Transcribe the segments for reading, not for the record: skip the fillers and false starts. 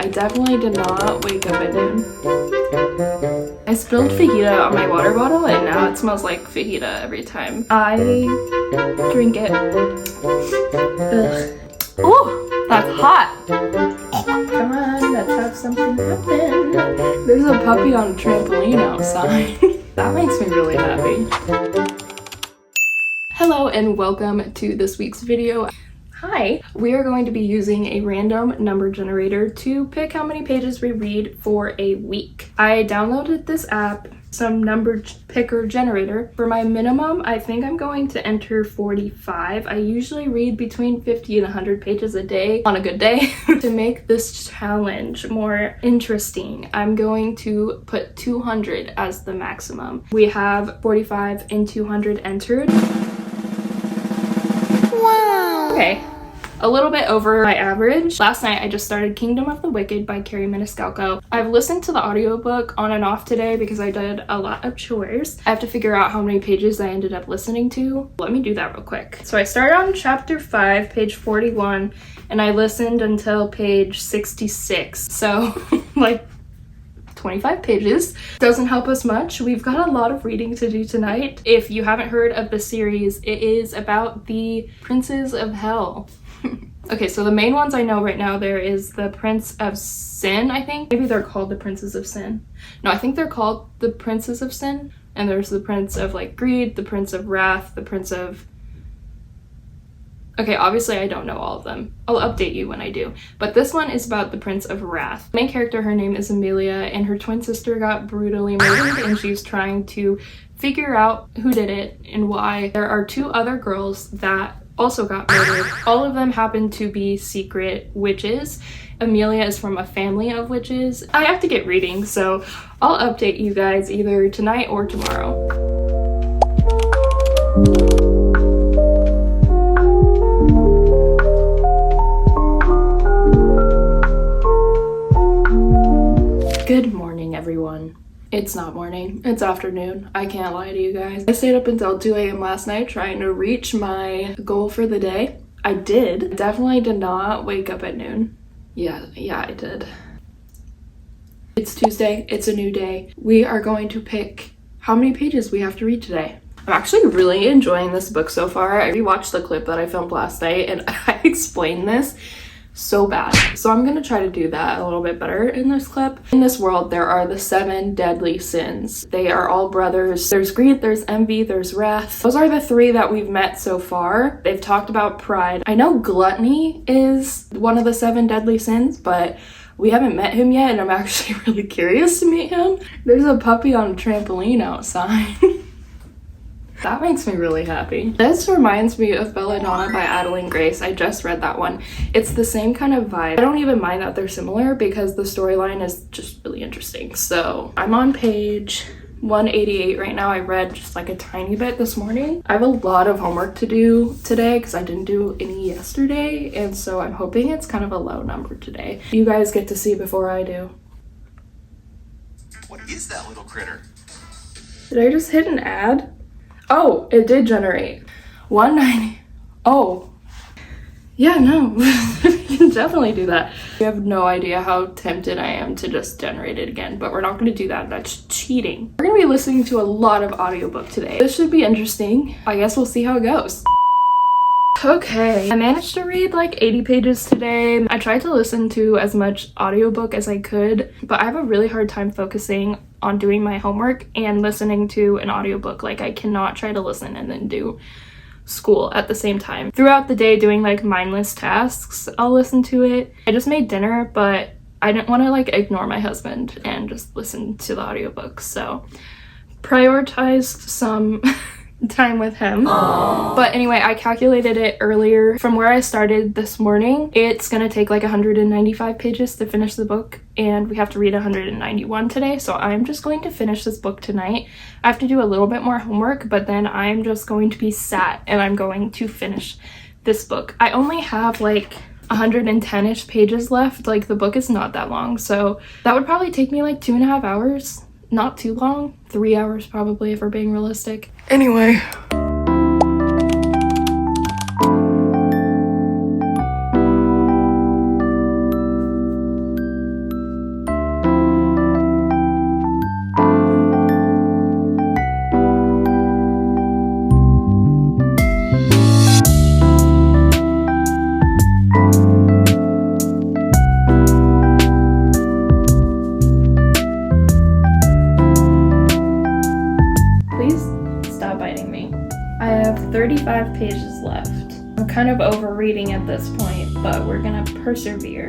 I definitely did not wake up at noon. I spilled fajita on my water bottle and now it smells like fajita every time I drink it. Ugh. Oh, that's hot. Come on, let's have something happen. There's a puppy on a trampoline outside. That makes me really happy. Hello and welcome to this week's video. Hi! We are going to be using a random number generator to pick how many pages we read for a week. I downloaded this app, some number picker generator. For my minimum, I think I'm going to enter 45. I usually read between 50 and 100 pages a day on a good day. To make this challenge more interesting, I'm going to put 200 as the maximum. We have 45 and 200 entered. Wow! Okay. A little bit over my average. Last night I just started Kingdom of the Wicked by Carrie Maniscalco. I've listened to the audiobook on and off today because I did a lot of chores. I have to figure out how many pages I ended up listening to. Let me do that real quick. So I started on chapter 5, page 41, and I listened until page 66. So like 25 pages. Doesn't help us much. We've got a lot of reading to do tonight. If you haven't heard of the series, it is about the Princes of Hell. Okay, so the main ones I know right now, there is the Prince of Sin, I think. Maybe they're called the Princes of Sin. No, I think they're called the Princes of Sin. And there's the Prince of like Greed, the Prince of Wrath, the Prince of... Okay, obviously I don't know all of them. I'll update you when I do. But this one is about the Prince of Wrath. The main character, her name is Amelia, and her twin sister got brutally murdered, and she's trying to figure out who did it and why. There are two other girls that also got murdered. All of them happen to be secret witches. Amelia is from a family of witches. I have to get reading, so I'll update you guys either tonight or tomorrow. Good morning, everyone. It's not morning, it's afternoon. I can't lie to you guys. I stayed up until 2 a.m. last night trying to reach my goal for the day. I did. Definitely did not wake up at noon. Yeah, I did. It's Tuesday, it's a new day. We are going to pick how many pages we have to read today. I'm actually really enjoying this book so far. I rewatched the clip that I filmed last night and I explained this so bad. So I'm gonna try to do that a little bit better in this clip. In this world, there are the 7 deadly sins. They are all brothers. There's greed, there's envy, there's wrath. Those are the 3 that we've met so far. They've talked about pride. I know gluttony is one of the 7 deadly sins, but we haven't met him yet, and I'm actually really curious to meet him. There's a puppy on a trampoline outside. That makes me really happy. This reminds me of Belladonna by Adeline Grace. I just read that one. It's the same kind of vibe. I don't even mind that they're similar because the storyline is just really interesting. So I'm on page 188 right now. I read just like a tiny bit this morning. I have a lot of homework to do today because I didn't do any yesterday, and so I'm hoping it's kind of a low number today. You guys get to see before I do. What is that little critter? Did I just hit an ad? Oh, it did generate 190. Oh, yeah, no, you can definitely do that. You have no idea how tempted I am to just generate it again, but we're not going to do that. That's cheating. We're going to be listening to a lot of audiobook today. This should be interesting. I guess we'll see how it goes. Okay, I managed to read like 80 pages today. I tried to listen to as much audiobook as I could, but I have a really hard time focusing on doing my homework and listening to an audiobook. Like, I cannot try to listen and then do school at the same time. Throughout the day doing like mindless tasks, I'll listen to it. I just made dinner, but I didn't want to like ignore my husband and just listen to the audiobook, so prioritized some time with him. Aww. But anyway, I calculated it earlier from where I started this morning. It's gonna take like 195 pages to finish the book, and we have to read 191 today, so I'm just going to finish this book tonight. I have to do a little bit more homework, but then I'm just going to be sat and I'm going to finish this book. I only have like 110-ish pages left. Like, the book is not that long, so that would probably take me like 2.5 hours. Not too long. 3 hours probably, if we're being realistic. Anyway. 35 pages left. I'm kind of over reading at this point, but we're gonna persevere.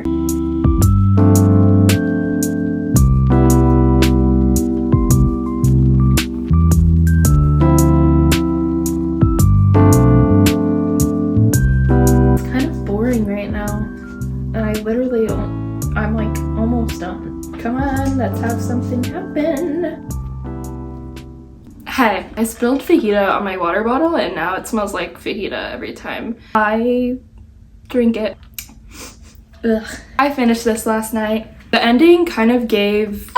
It's kind of boring right now, and I literally don't, I'm like almost done. Come on, let's have something happen. Hey, I spilled fajita on my water bottle and now it smells like fajita every time I drink it. Ugh. I finished this last night. The ending kind of gave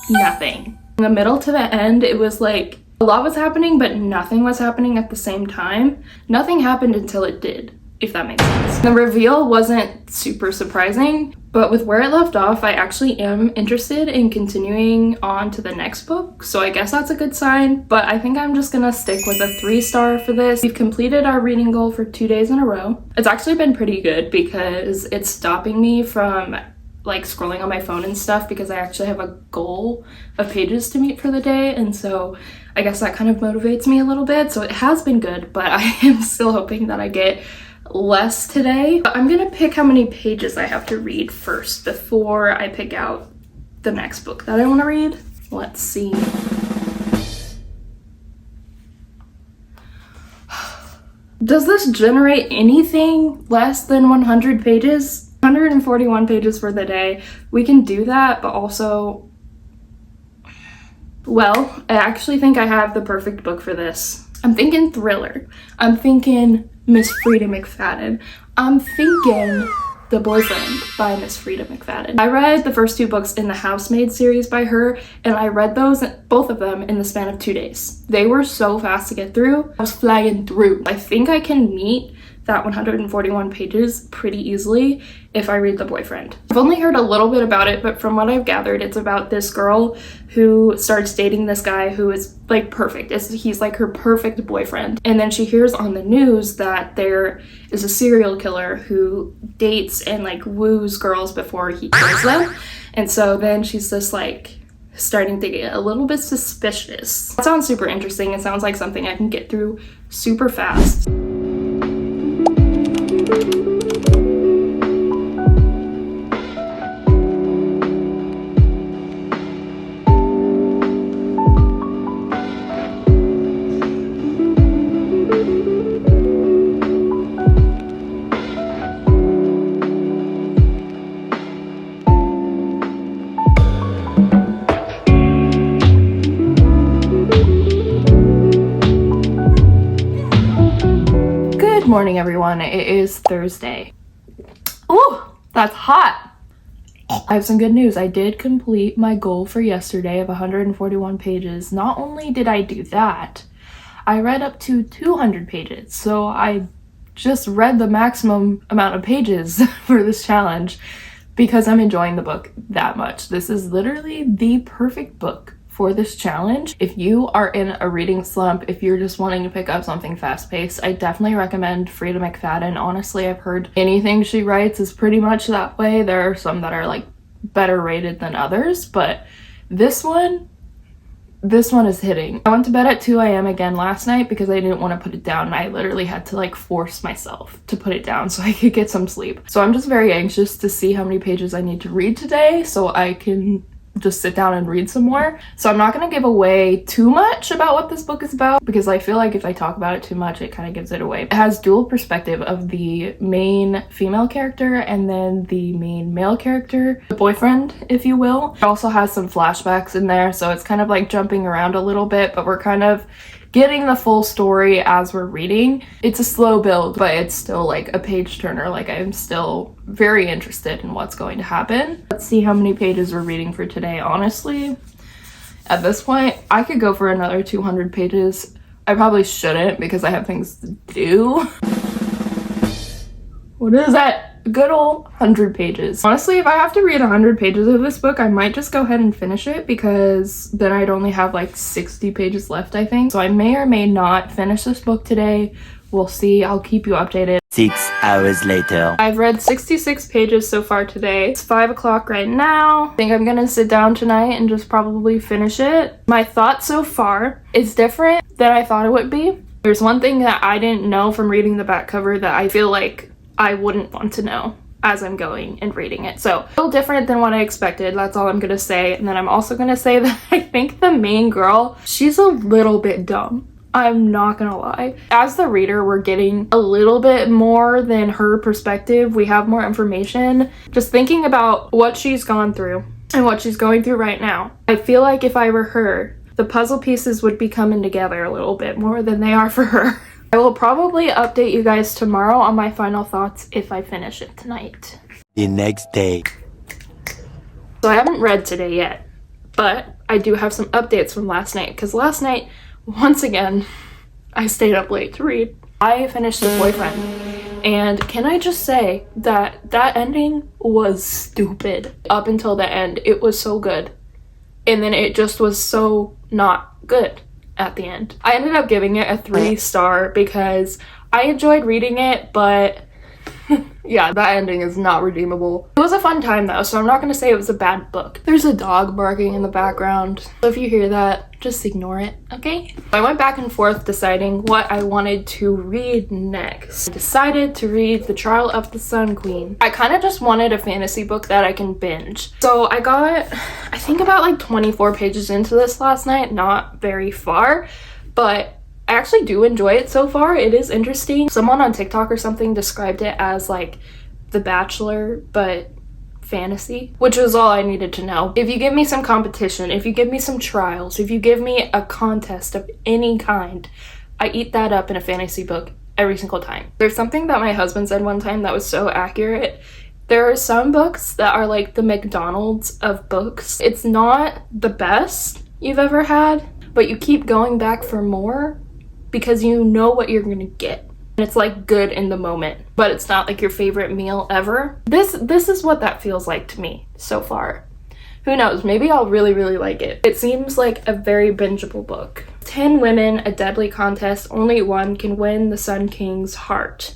nothing. In the middle to the end, it was like a lot was happening, but nothing was happening at the same time. Nothing happened until it did, if that makes sense. The reveal wasn't super surprising, but with where it left off, I actually am interested in continuing on to the next book, so I guess that's a good sign, but I think I'm just gonna stick with a 3-star for this. We've completed our reading goal for 2 days in a row. It's actually been pretty good because it's stopping me from like scrolling on my phone and stuff because I actually have a goal of pages to meet for the day, and so I guess that kind of motivates me a little bit, so it has been good, but I am still hoping that I get less today. But I'm gonna pick how many pages I have to read first before I pick out the next book that I want to read. Let's see. Does this generate anything less than 100 pages? 141 pages for the day. We can do that, but also, well, I actually think I have the perfect book for this. I'm thinking thriller. I'm thinking Miss Frida McFadden. I'm thinking The Boyfriend by Miss Frida McFadden. I read the first 2 books in the Housemaid series by her, and I read those, both of them, in the span of 2 days. They were so fast to get through. I was flying through. I think I can meet that 141 pages pretty easily if I read The Boyfriend. I've only heard a little bit about it, but from what I've gathered, it's about this girl who starts dating this guy who is like perfect. He's like her perfect boyfriend. And then she hears on the news that there is a serial killer who dates and like woos girls before he kills them. And so then she's just like starting to get a little bit suspicious. That sounds super interesting. It sounds like something I can get through super fast. Good morning, everyone. It is Thursday. Ooh, that's hot. I have some good news. I did complete my goal for yesterday of 141 pages. Not only did I do that, I read up to 200 pages. So I just read the maximum amount of pages for this challenge because I'm enjoying the book that much. This is literally the perfect book for this challenge. If you are in a reading slump, if you're just wanting to pick up something fast-paced, I definitely recommend Frida McFadden. Honestly, I've heard anything she writes is pretty much that way. There are some that are like better rated than others, but this one is hitting. I went to bed at 2 a.m. again last night because I didn't want to put it down, and I literally had to like force myself to put it down so I could get some sleep. So I'm just very anxious to see how many pages I need to read today so I can just sit down and read some more. So I'm not going to give away too much about what this book is about because I feel like if I talk about it too much, it kind of gives it away. It has dual perspective of the main female character and then the main male character, the boyfriend, if you will. It also has some flashbacks in there, so it's kind of like jumping around a little bit, but we're kind of getting the full story as we're reading. It's a slow build, but it's still like a page turner. Like I'm still very interested in what's going to happen. Let's see how many pages we're reading for today. Honestly, at this point, I could go for another 200 pages. I probably shouldn't because I have things to do. What is that? A good old 100 pages. Honestly, if I have to read 100 pages of this book, I might just go ahead and finish it because then I'd only have like 60 pages left, I think. So I may or may not finish this book today. We'll see. I'll keep you updated. 6 hours later. I've read 66 pages so far today. It's 5 o'clock right now. I think I'm gonna sit down tonight and just probably finish it. My thought so far is different than I thought it would be. I There's one thing that I didn't know from reading the back cover that I feel like I wouldn't want to know as I'm going and reading it. So, a little different than what I expected. That's all I'm gonna say. And then I'm also gonna say that I think the main girl, she's a little bit dumb. I'm not gonna lie. As the reader, we're getting a little bit more than her perspective. We have more information. Just thinking about what she's gone through and what she's going through right now. I feel like if I were her, the puzzle pieces would be coming together a little bit more than they are for her. I will probably update you guys tomorrow on my final thoughts if I finish it tonight. The next day. So I haven't read today yet, but I do have some updates from last night, because last night, once again, I stayed up late to read. I finished The Boyfriend, and can I just say that that ending was stupid. Up until the end, it was so good, and then it just was so not good at the end. I ended up giving it a 3-star because I enjoyed reading it, but yeah, that ending is not redeemable. It was a fun time though, so I'm not gonna say it was a bad book. There's a dog barking in the background, so if you hear that, just ignore it, okay? I went back and forth deciding what I wanted to read next. I decided to read The Trial of the Sun Queen. I kind of just wanted a fantasy book that I can binge. So I got, I think about like 24 pages into this last night, not very far, but I actually do enjoy it so far. It is interesting. Someone on TikTok or something described it as like The Bachelor, but fantasy, which was all I needed to know. If you give me some competition, if you give me some trials, if you give me a contest of any kind, I eat that up in a fantasy book every single time. There's something that my husband said one time that was so accurate. There are some books that are like the McDonald's of books. It's not the best you've ever had, but you keep going back for more because you know what you're gonna get. And it's like good in the moment, but it's not like your favorite meal ever. This is what that feels like to me so far. Who knows, maybe I'll really like it. It seems like a very bingeable book. 10 women, a deadly contest, only one can win the Sun King's heart.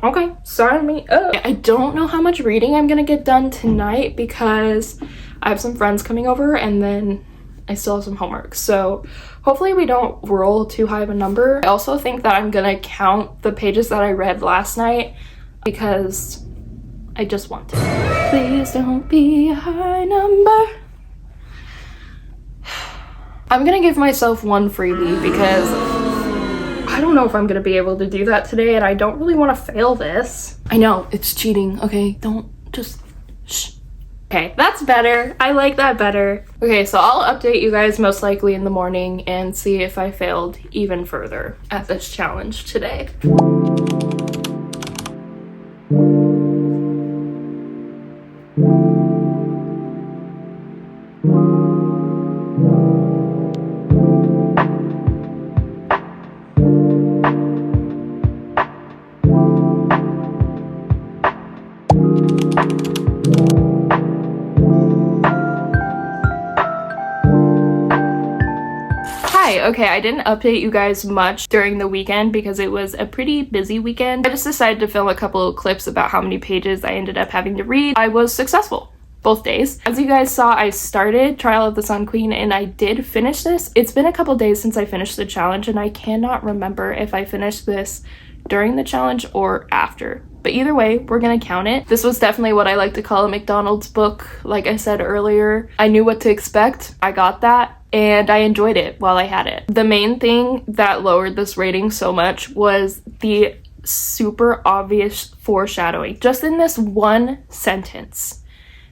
Okay, sign me up. I don't know how much reading I'm gonna get done tonight because I have some friends coming over and then I still have some homework, so hopefully we don't roll too high of a number. I also think that I'm gonna count the pages that I read last night because I just want to. Please don't be a high number. I'm gonna give myself one freebie because I don't know if I'm gonna be able to do that today, and I don't really want to fail this. I know, it's cheating, okay? Don't just shh. Okay, that's better. I like that better. Okay, so I'll update you guys most likely in the morning and see if I failed even further at this challenge today. Okay, I didn't update you guys much during the weekend because it was a pretty busy weekend. I just decided to film a couple of clips about how many pages I ended up having to read. I was successful both days. As you guys saw, I started Trial of the Sun Queen and I did finish this. It's been a couple days since I finished the challenge and I cannot remember if I finished this during the challenge or after. But either way, we're gonna count it. This was definitely what I like to call a McDonald's book. Like I said earlier, I knew what to expect. I got that. And I enjoyed it while I had it. The main thing that lowered this rating so much was the super obvious foreshadowing. Just in this one sentence,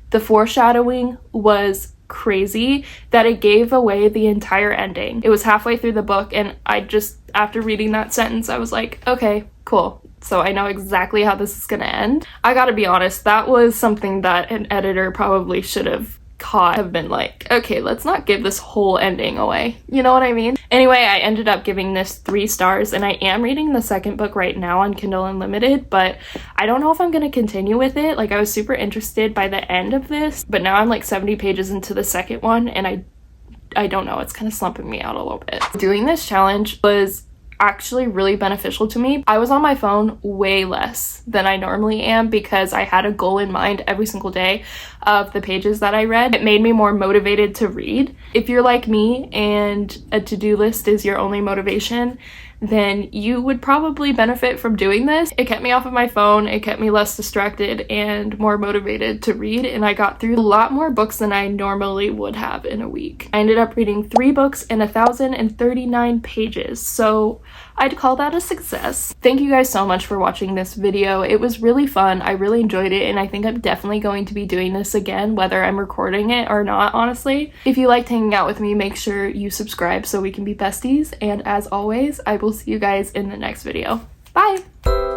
the foreshadowing was crazy that it gave away the entire ending. It was halfway through the book and I just, after reading that sentence, I was like, okay, cool. So I know exactly how this is gonna end. I gotta be honest, that was something that an editor probably should have been like, okay, let's not give this whole ending away. You know what I mean? Anyway, I ended up giving this 3 stars and I am reading the second book right now on Kindle Unlimited, but I don't know if I'm gonna continue with it. Like, I was super interested by the end of this, but now I'm like 70 pages into the second one and I don't know, it's kind of slumping me out a little bit. Doing this challenge was actually really beneficial to me. I was on my phone way less than I normally am because I had a goal in mind every single day of the pages that I read. It made me more motivated to read. If you're like me and a to-do list is your only motivation, then you would probably benefit from doing this. It kept me off of my phone, it kept me less distracted and more motivated to read, and I got through a lot more books than I normally would have in a week. I ended up reading 3 books and 1,039 pages, so I'd call that a success. Thank you guys so much for watching this video. It was really fun. I really enjoyed it, and I think I'm definitely going to be doing this again, whether I'm recording it or not, honestly. If you liked hanging out with me, make sure you subscribe so we can be besties, and as always, I will see you guys in the next video. Bye!